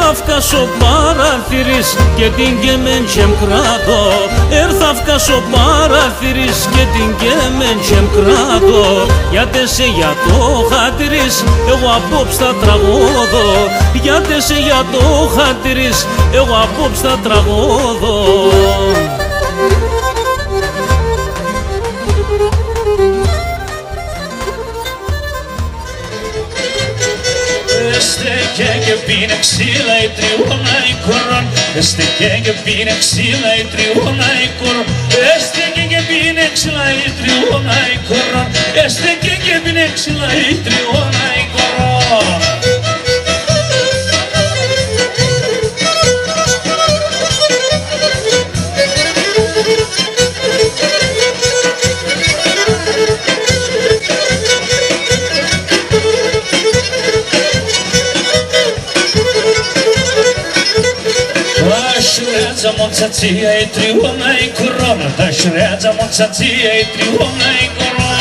Έρθα βγάσω παραθύρις και την κεμέντζεμ κράτω. Έρθα βγάσω παραθύρις και την κεμέντζεμ κράτω. Γιατί σε για το χατήρις εγώ απόψε θα τραγώδω. Γιατί σε για το χατήρις εγώ απόψε θα τραγώδω. Στέκε και πίνε ξύλα η τριώνα η κορών. Στέκε και πίνε ξύλα η τριώνα η κορών. Στέκε και πίνε ξύλα η τριώνα η κορών. Στέκε και πίνε ξύλα η τριώνα η κορών. Shredza moncacija i triona i korona. Da shredza moncacija i triona i korona.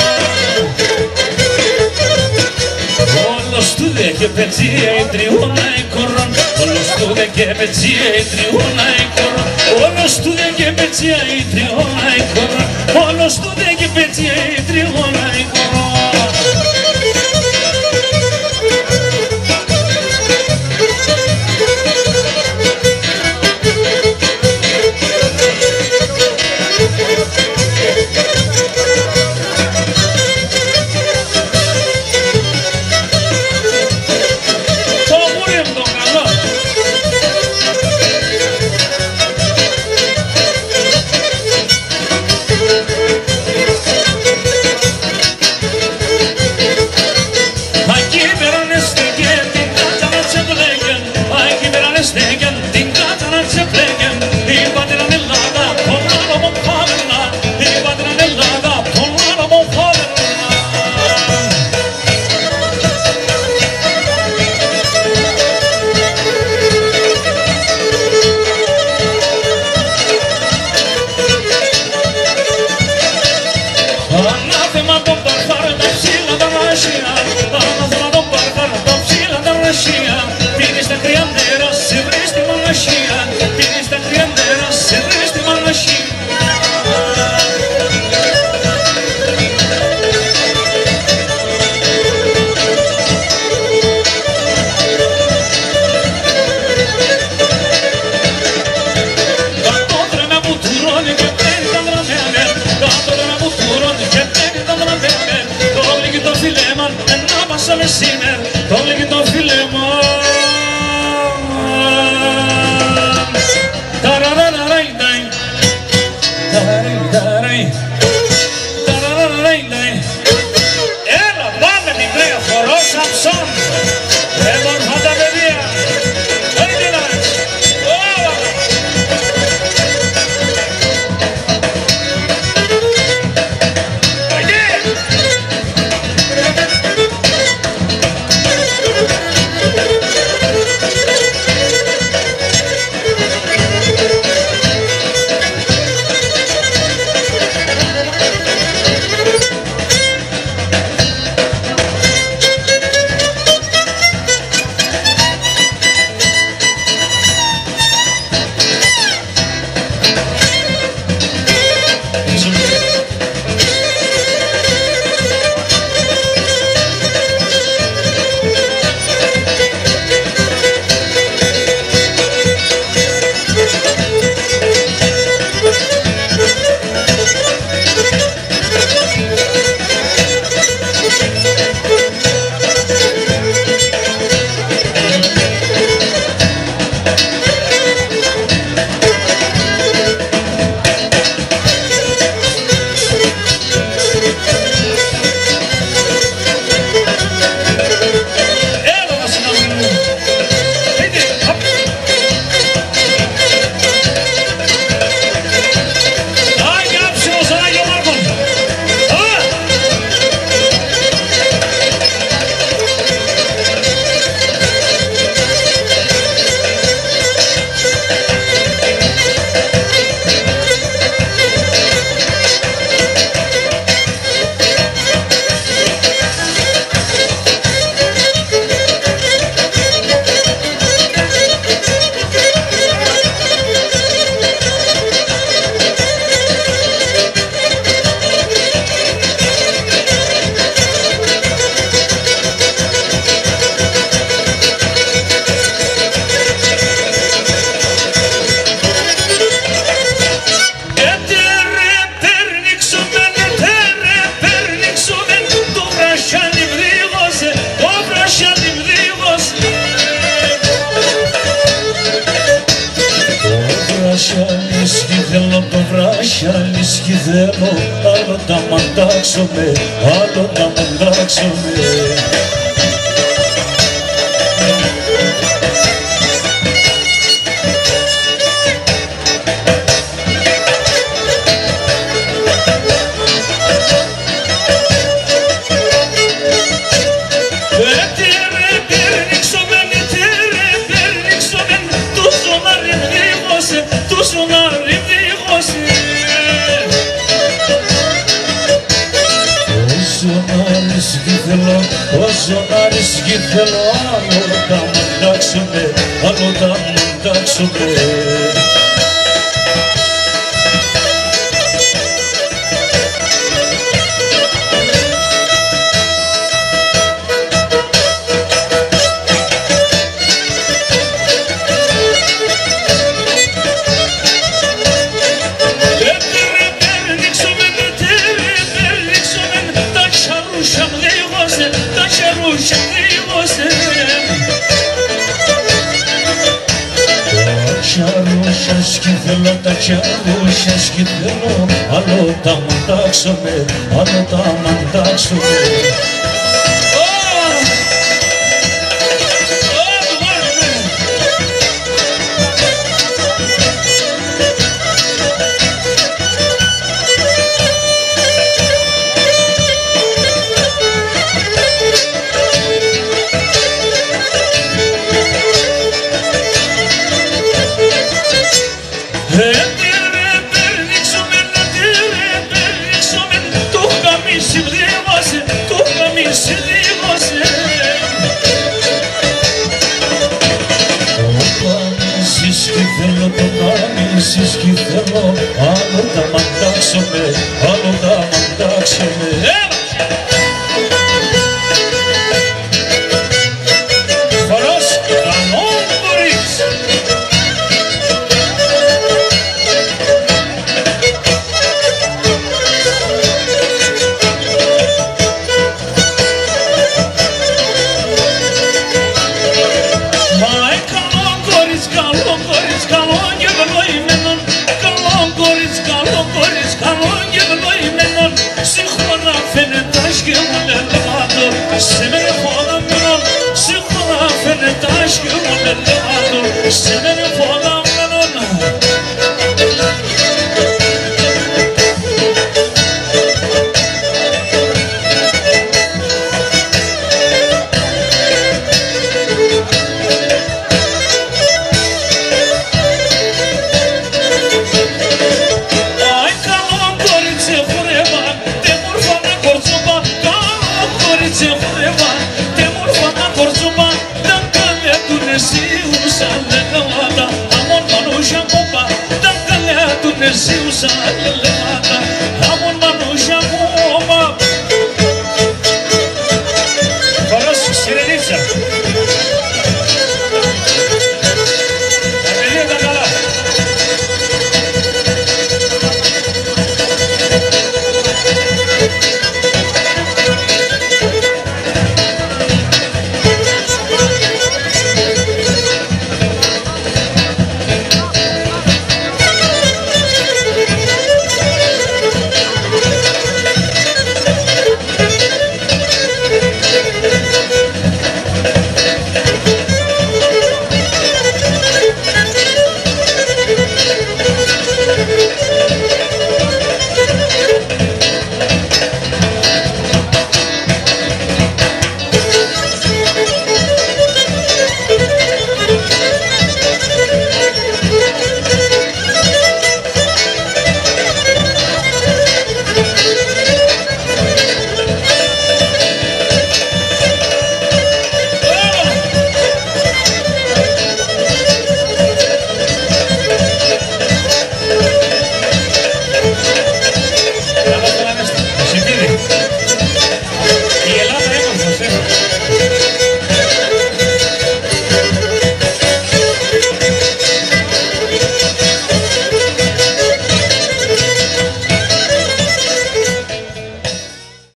Όλο στούδε και πετσία η τριώνα η κορώνα. Όλο στούδε και πετσία η τριώνα η κορώνα. Όλο στούδε και πετσία η τριώνα η κορώνα. Όλο στούδε και πετσία η τριώνα η κορώνα. Ασιαλίσκει θέλω, άλλο να μαντάξομαι, άλλο να μαντάξομαι. Όσο να ρίσκει θέλω, άλλο να μαντάξομαι, άλλο να μαντάξομαι. Τα τσαρούσια σκυθέλω, άλλο τα μαντάξομαι, άλλο τα μαντάξομαι. Κι θέλω, άλλο τα μαντάξομαι, άλλο τα μαντάξομαι. Φορός κανόν μπορείς. Μα καλό κορίτσι, καλό κορίτσι, καλό και βελοημένον. Συγχωρά φαίνεται άσχημο λελάτο, σε με φωναμένον. Συγχωρά φαίνεται άσχημο λελάτο, σε με φωναμένον. Zeusa